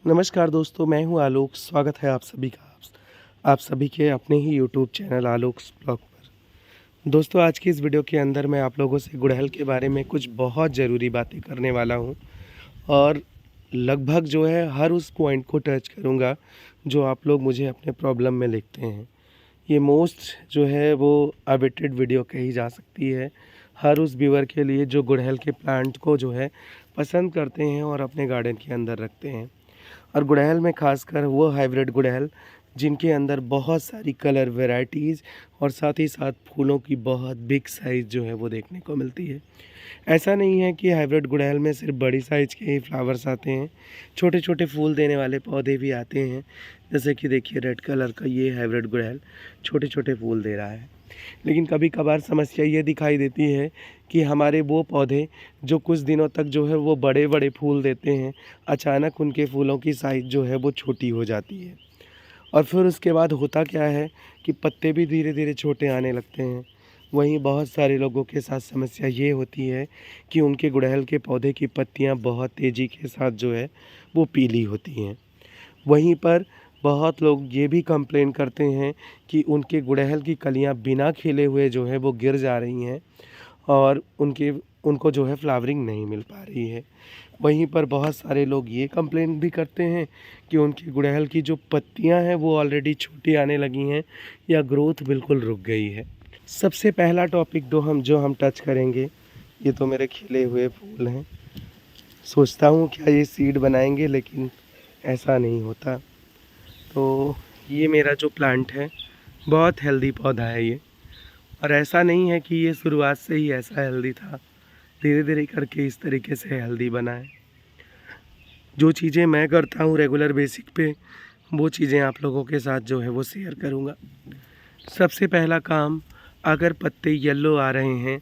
नमस्कार दोस्तों, मैं हूं आलोक। स्वागत है आप सभी के अपने ही यूट्यूब चैनल आलोक्स ब्लॉग पर। दोस्तों, आज की इस वीडियो के अंदर मैं आप लोगों से गुड़हल के बारे में कुछ बहुत ज़रूरी बातें करने वाला हूं और लगभग जो है हर उस पॉइंट को टच करूंगा जो आप लोग मुझे अपने प्रॉब्लम में लिखते हैं। ये मोस्ट जो है वो अवेटेड वीडियो कही जा सकती है हर उस व्यूअर के लिए जो गुड़हल के प्लांट को जो है पसंद करते हैं और अपने गार्डन के अंदर रखते हैं। और गुड़हल में खासकर वो हाइब्रिड गुड़हल जिनके अंदर बहुत सारी कलर वैरायटीज़ और साथ ही साथ फूलों की बहुत बिग साइज़ जो है वो देखने को मिलती है। ऐसा नहीं है कि हाइब्रिड गुड़हल में सिर्फ बड़ी साइज़ के ही फ्लावर्स आते हैं, छोटे छोटे फूल देने वाले पौधे भी आते हैं। जैसे कि देखिए रेड कलर का ये हाइब्रिड गुड़हल छोटे छोटे फूल दे रहा है। लेकिन कभी कभार समस्या ये दिखाई देती है कि हमारे वो पौधे जो कुछ दिनों तक जो है वो बड़े बड़े फूल देते हैं, अचानक उनके फूलों की साइज़ जो है वो छोटी हो जाती है। और फिर उसके बाद होता क्या है कि पत्ते भी धीरे धीरे छोटे आने लगते हैं। वहीं बहुत सारे लोगों के साथ समस्या ये होती है कि उनके गुड़हल के पौधे की पत्तियां बहुत तेज़ी के साथ जो है वो पीली होती हैं। वहीं पर बहुत लोग ये भी कंप्लेन करते हैं कि उनके गुड़हल की कलियां बिना खिले हुए जो है वो गिर जा रही हैं और उनको जो है फ्लावरिंग नहीं मिल पा रही है। वहीं पर बहुत सारे लोग ये कंप्लेन भी करते हैं कि उनकी गुड़हल की जो पत्तियां हैं वो ऑलरेडी छोटी आने लगी हैं या ग्रोथ बिल्कुल रुक गई है। सबसे पहला टॉपिक जो हम टच करेंगे, ये तो मेरे खिले हुए फूल हैं। सोचता हूँ क्या ये सीड बनाएंगे, लेकिन ऐसा नहीं होता। तो ये मेरा जो प्लांट है बहुत हेल्दी पौधा है ये, और ऐसा नहीं है कि ये शुरुआत से ही ऐसा हेल्दी था, धीरे धीरे करके इस तरीके से हेल्दी बना है। जो चीज़ें मैं करता हूँ रेगुलर बेसिक पे, वो चीज़ें आप लोगों के साथ जो है वो शेयर करूँगा। सबसे पहला काम, अगर पत्ते येलो आ रहे हैं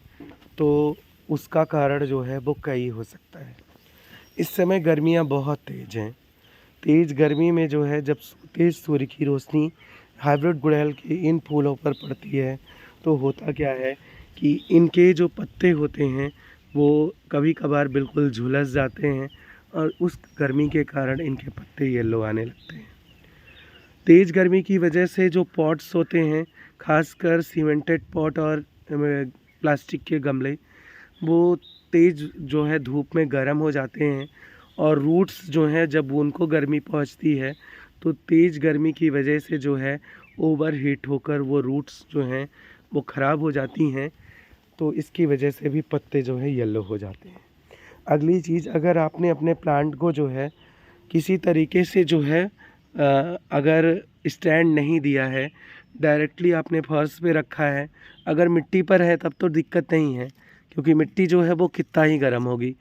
तो उसका कारण जो है वो कई हो सकता है। इस समय गर्मियाँ बहुत तेज़ हैं। तेज़ गर्मी में जो है जब तेज़ सूर्य की रोशनी हाइब्रिड गुड़हल के इन फूलों पर पड़ती है तो होता क्या है कि इनके जो पत्ते होते हैं वो कभी कभार बिल्कुल झुलस जाते हैं और उस गर्मी के कारण इनके पत्ते येलो आने लगते हैं। तेज़ गर्मी की वजह से जो पॉट्स होते हैं, खासकर सीमेंटेड पॉट और प्लास्टिक के गमले, वो तेज़ जो है धूप में गर्म हो जाते हैं और रूट्स जो हैं जब उनको गर्मी पहुंचती है तो तेज़ गर्मी की वजह से जो है ओवर हीट होकर वो रूट्स जो हैं वो ख़राब हो जाती हैं। तो इसकी वजह से भी पत्ते जो है येलो हो जाते हैं। अगली चीज़, अगर आपने अपने प्लांट को जो है किसी तरीके से जो है अगर स्टैंड नहीं दिया है, डायरेक्टली आपने फर्श पे रखा है, अगर मिट्टी पर है तब तो दिक्कत नहीं है क्योंकि मिट्टी जो है वो कितना ही गर्म होगी।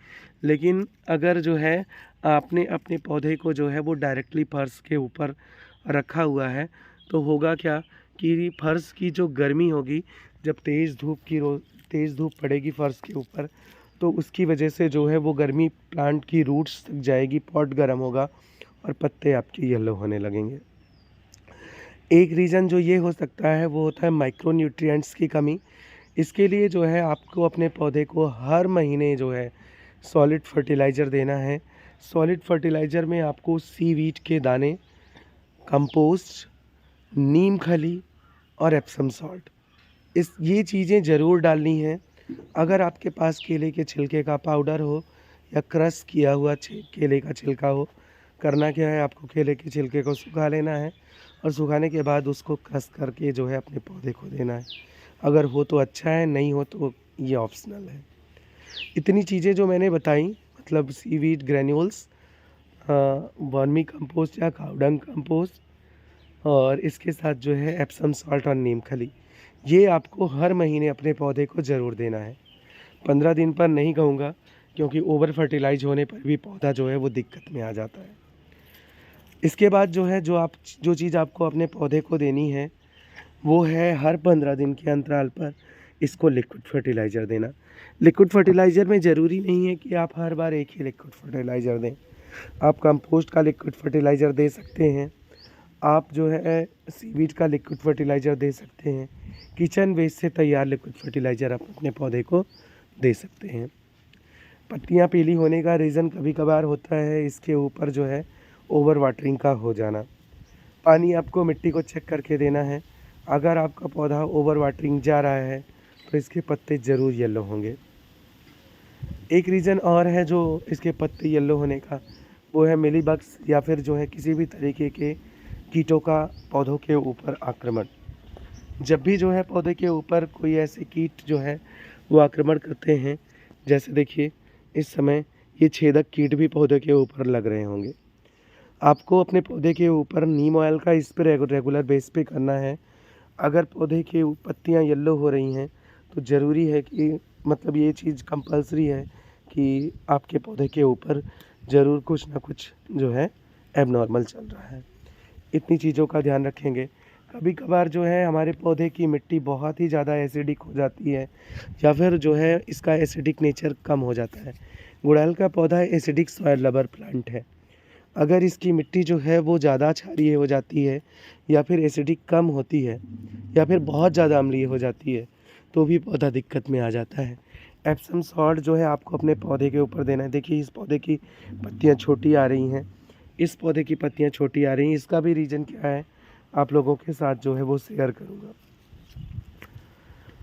लेकिन अगर जो है आपने अपने पौधे को जो है वो डायरेक्टली फर्श के ऊपर रखा हुआ है तो होगा क्या कि फर्श की जो गर्मी होगी, जब तेज़ धूप पड़ेगी फर्श के ऊपर तो उसकी वजह से जो है वो गर्मी प्लांट की रूट्स तक जाएगी, पॉट गर्म होगा और पत्ते आपके येलो होने लगेंगे। एक रीज़न जो ये हो सकता है वो होता है माइक्रो न्यूट्रिएंट्स की कमी। इसके लिए जो है आपको अपने पौधे को हर महीने जो है सॉलिड फर्टिलाइज़र देना है। सॉलिड फर्टिलाइज़र में आपको सीवीड के दाने, कंपोस्ट, नीम खली और एप्सम सॉल्ट, ये चीज़ें ज़रूर डालनी हैं। अगर आपके पास केले के छिलके का पाउडर हो या क्रश किया हुआ केले का छिलका हो, करना क्या है, आपको केले के छिलके को सुखा लेना है और सुखाने के बाद उसको क्रश करके जो है अपने पौधे को देना है। अगर हो तो अच्छा है, नहीं हो तो ये ऑप्शनल है। इतनी चीज़ें जो मैंने बताई, मतलब सीवीड ग्रैन्यूल्स, वर्मी कंपोस्ट या कावडंग कंपोस्ट, और इसके साथ जो है एप्सम सॉल्ट और नीम खली, ये आपको हर महीने अपने पौधे को ज़रूर देना है। 15 दिन पर नहीं कहूँगा क्योंकि ओवर फर्टिलाइज होने पर भी पौधा जो है वो दिक्कत में आ जाता है। इसके बाद जो है जो चीज़ आपको अपने पौधे को देनी है वो है हर 15 दिन के अंतराल पर इसको लिक्विड फर्टिलाइज़र देना। लिक्विड फर्टिलाइज़र में ज़रूरी नहीं है कि आप हर बार एक ही लिक्विड फर्टिलाइज़र दें। आप कंपोस्ट का लिक्विड फर्टिलाइज़र दे सकते हैं, आप जो है सीवीड का लिक्विड फर्टिलाइज़र दे सकते हैं, किचन वेस्ट से तैयार लिक्विड फर्टिलाइज़र आप अपने पौधे को दे सकते हैं। पत्तियाँ पीली होने का रीज़न कभी कभार होता है इसके ऊपर जो है ओवर वाटरिंग का हो जाना। पानी आपको मिट्टी को चेक करके देना है। अगर आपका पौधा ओवर वाटरिंग जा रहा है तो इसके पत्ते ज़रूर येलो होंगे। एक रीज़न और है जो इसके पत्ते येलो होने का, वो है मिलीबग्स या फिर जो है किसी भी तरीके के कीटों का पौधों के ऊपर आक्रमण। जब भी जो है पौधे के ऊपर कोई ऐसे कीट जो है वो आक्रमण करते हैं, जैसे देखिए इस समय ये छेदक कीट भी पौधे के ऊपर लग रहे होंगे। आपको अपने पौधे के ऊपर नीम ऑयल का स्प्रे रेगुलर बेस पे करना है। अगर पौधे की पत्तियां येलो हो रही हैं तो ज़रूरी है कि मतलब ये चीज़ कंपल्सरी है कि आपके पौधे के ऊपर ज़रूर कुछ ना कुछ जो है एबनॉर्मल चल रहा है। इतनी चीज़ों का ध्यान रखेंगे। कभी-कभार जो है हमारे पौधे की मिट्टी बहुत ही ज़्यादा एसिडिक हो जाती है या फिर जो है इसका एसिडिक नेचर कम हो जाता है। गुड़हल का पौधा एसिडिक सॉइल रबर प्लांट है। अगर इसकी मिट्टी जो है वो ज़्यादा क्षारीय हो जाती है या फिर एसिडिक कम होती है या फिर बहुत ज़्यादा अम्लीय हो जाती है तो भी पौधा दिक्कत में आ जाता है। एप्सम सॉल्ट जो है आपको अपने पौधे के ऊपर देना है। देखिए इस पौधे की पत्तियाँ छोटी आ रही हैं, इस पौधे की पत्तियाँ छोटी आ रही हैं। इसका भी रीज़न क्या है आप लोगों के साथ जो है वो शेयर करूँगा।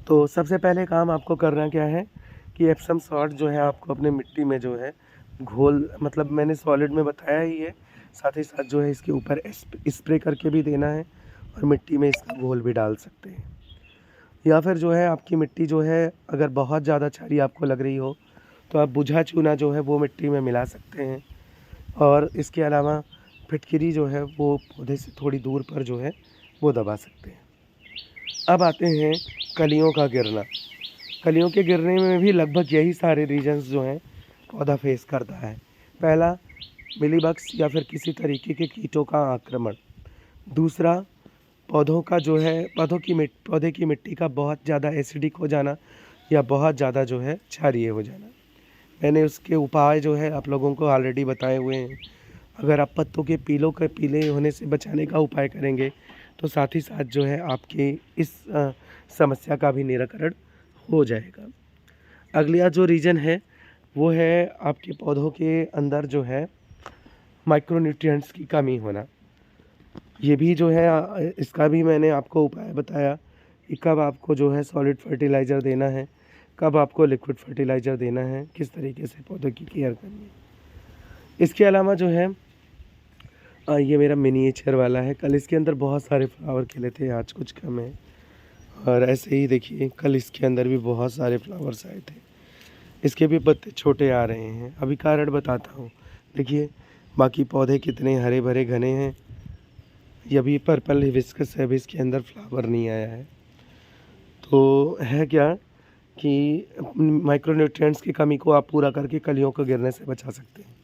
तो सबसे पहले काम आपको करना क्या है कि एप्सम सॉल्ट जो है आपको अपने मिट्टी में जो है घोल, मतलब मैंने सॉलिड में बताया ही है, साथ ही साथ जो है इसके ऊपर स्प्रे करके भी देना है और मिट्टी में इसका घोल भी डाल सकते हैं। या फिर जो है आपकी मिट्टी जो है अगर बहुत ज़्यादा क्षारीय आपको लग रही हो तो आप बुझा चूना जो है वो मिट्टी में मिला सकते हैं। और इसके अलावा फिटकिरी जो है वो पौधे से थोड़ी दूर पर जो है वो दबा सकते हैं। अब आते हैं कलियों का गिरना। कलियों के गिरने में भी लगभग यही सारे रीजन्स जो हैं पौधा फेस करता है। पहला, मिलीबग्स या फिर किसी तरीके के कीटों का आक्रमण। दूसरा, पौधों का जो है पौधे की मिट्टी का बहुत ज़्यादा एसिडिक हो जाना या बहुत ज़्यादा जो है क्षारीय हो जाना। मैंने उसके उपाय जो है आप लोगों को ऑलरेडी बताए हुए हैं। अगर आप पत्तों के पीले होने से बचाने का उपाय करेंगे तो साथ ही साथ जो है आपकी इस समस्या का भी निराकरण हो जाएगा। अगला जो रीज़न है वो है आपके पौधों के अंदर जो है माइक्रोन्यूट्रिएंट्स की कमी होना। ये भी जो है इसका भी मैंने आपको उपाय बताया कि कब आपको जो है सॉलिड फर्टिलाइज़र देना है, कब आपको लिक्विड फर्टिलाइज़र देना है, किस तरीके से पौधों की केयर करनी है। इसके अलावा जो है ये मेरा मिनिएचर वाला है। कल इसके अंदर बहुत सारे फ्लावर खिले थे, आज कुछ कम है। और ऐसे ही देखिए कल इसके अंदर भी बहुत सारे फ्लावर्स आए थे। इसके भी पत्ते छोटे आ रहे हैं। अभी कारण बताता हूँ। देखिए बाकी पौधे कितने हरे भरे घने हैं। ये अभी पर्पल हिबिस्कस है, अभी इसके अंदर फ्लावर नहीं आया है। तो है क्या कि माइक्रोन्यूट्रिएंट्स की कमी को आप पूरा करके कलियों को गिरने से बचा सकते हैं।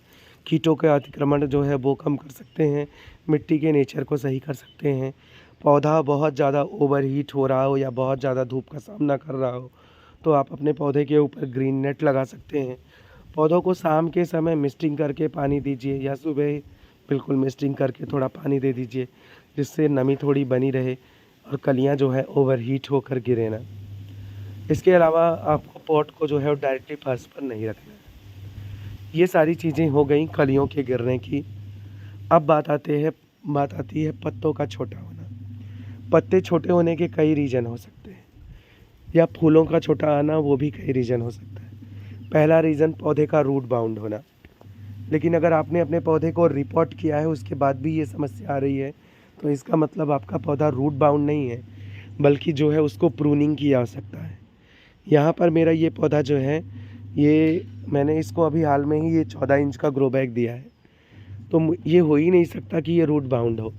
कीटों के अतिक्रमण जो है वो कम कर सकते हैं, मिट्टी के नेचर को सही कर सकते हैं। पौधा बहुत ज़्यादा ओवरहीट हो रहा हो या बहुत ज़्यादा धूप का सामना कर रहा हो तो आप अपने पौधे के ऊपर ग्रीन नेट लगा सकते हैं। पौधों को शाम के समय मिस्टिंग करके पानी दीजिए या सुबह बिल्कुल मिस्टिंग करके थोड़ा पानी दे दीजिए, जिससे नमी थोड़ी बनी रहे और कलियाँ जो है ओवरहीट होकर गिरे ना। इसके अलावा आपको पॉट को जो है वो डायरेक्टली फर्श पर नहीं रखना है। ये सारी चीज़ें हो गई कलियों के गिरने की। अब बात आती है पत्तों का छोटा होना। पत्ते छोटे होने के कई रीज़न हो सकते हैं या फूलों का छोटा आना, वो भी कई रीज़न हो सकता है। पहला रीज़न पौधे का रूट बाउंड होना। लेकिन अगर आपने अपने पौधे को रिपोर्ट किया है उसके बाद भी ये समस्या आ रही है तो इसका मतलब आपका पौधा रूट बाउंड नहीं है, बल्कि जो है उसको प्रूनिंग की आवश्यकता है। यहाँ पर मेरा ये पौधा जो है ये मैंने इसको अभी हाल में ही ये 14 इंच का ग्रो बैग दिया है, तो ये हो ही नहीं सकता कि ये रूट बाउंड हो।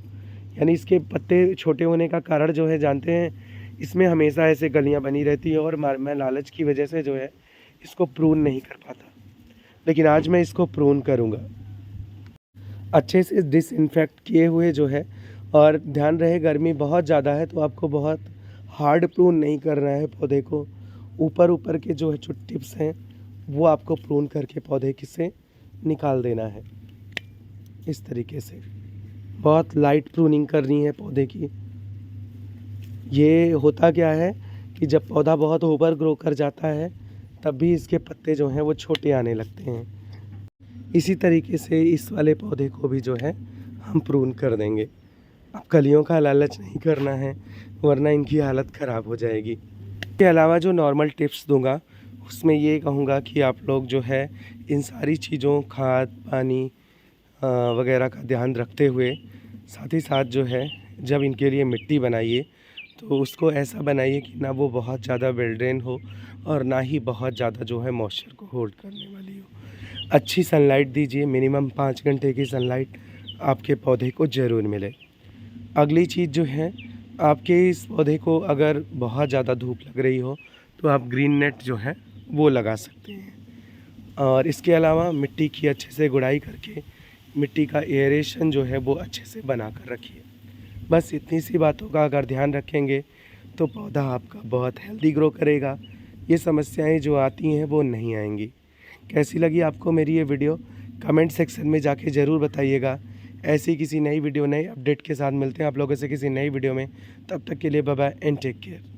यानी इसके पत्ते छोटे होने का कारण जो है जानते हैं, इसमें हमेशा ऐसे गलियाँ बनी रहती है और मैं लालच की वजह से जो है इसको प्रून नहीं कर पाता। लेकिन आज मैं इसको प्रून करूँगा अच्छे से डिसइंफेक्ट किए हुए जो है। और ध्यान रहे गर्मी बहुत ज़्यादा है तो आपको बहुत हार्ड प्रून नहीं करना है पौधे को। ऊपर के जो है जो टिप्स हैं वो आपको प्रून करके पौधे से निकाल देना है। इस तरीके से बहुत लाइट प्रूनिंग करनी है पौधे की। ये होता क्या है कि जब पौधा बहुत ओवर ग्रो कर जाता है तब भी इसके पत्ते जो हैं वो छोटे आने लगते हैं। इसी तरीके से इस वाले पौधे को भी जो है हम प्रून कर देंगे। अब कलियों का लालच नहीं करना है, वरना इनकी हालत ख़राब हो जाएगी। इसके अलावा जो नॉर्मल टिप्स दूंगा उसमें ये कहूँगा कि आप लोग जो है इन सारी चीज़ों, खाद पानी वगैरह का ध्यान रखते हुए, साथ ही साथ जो है जब इनके लिए मिट्टी बनाइए तो उसको ऐसा बनाइए कि ना वो बहुत ज़्यादा वेल ड्रेन हो और ना ही बहुत ज़्यादा जो है मॉइस्चर को होल्ड करने वाली हो। अच्छी सनलाइट दीजिए, मिनिमम 5 घंटे की सनलाइट आपके पौधे को ज़रूर मिले। अगली चीज़ जो है, आपके इस पौधे को अगर बहुत ज़्यादा धूप लग रही हो तो आप ग्रीन नेट जो है वो लगा सकते हैं। और इसके अलावा मिट्टी की अच्छे से गुड़ाई करके मिट्टी का एयरेशन जो है वो अच्छे से बना कर रखिए। बस इतनी सी बातों का अगर ध्यान रखेंगे तो पौधा आपका बहुत हेल्दी ग्रो करेगा। ये समस्याएं जो आती हैं वो नहीं आएंगी। कैसी लगी आपको मेरी ये वीडियो, कमेंट सेक्शन में जाके ज़रूर बताइएगा। ऐसी किसी नई वीडियो, नए अपडेट के साथ मिलते हैं आप लोगों से किसी नई वीडियो में। तब तक के लिए bye bye and take care.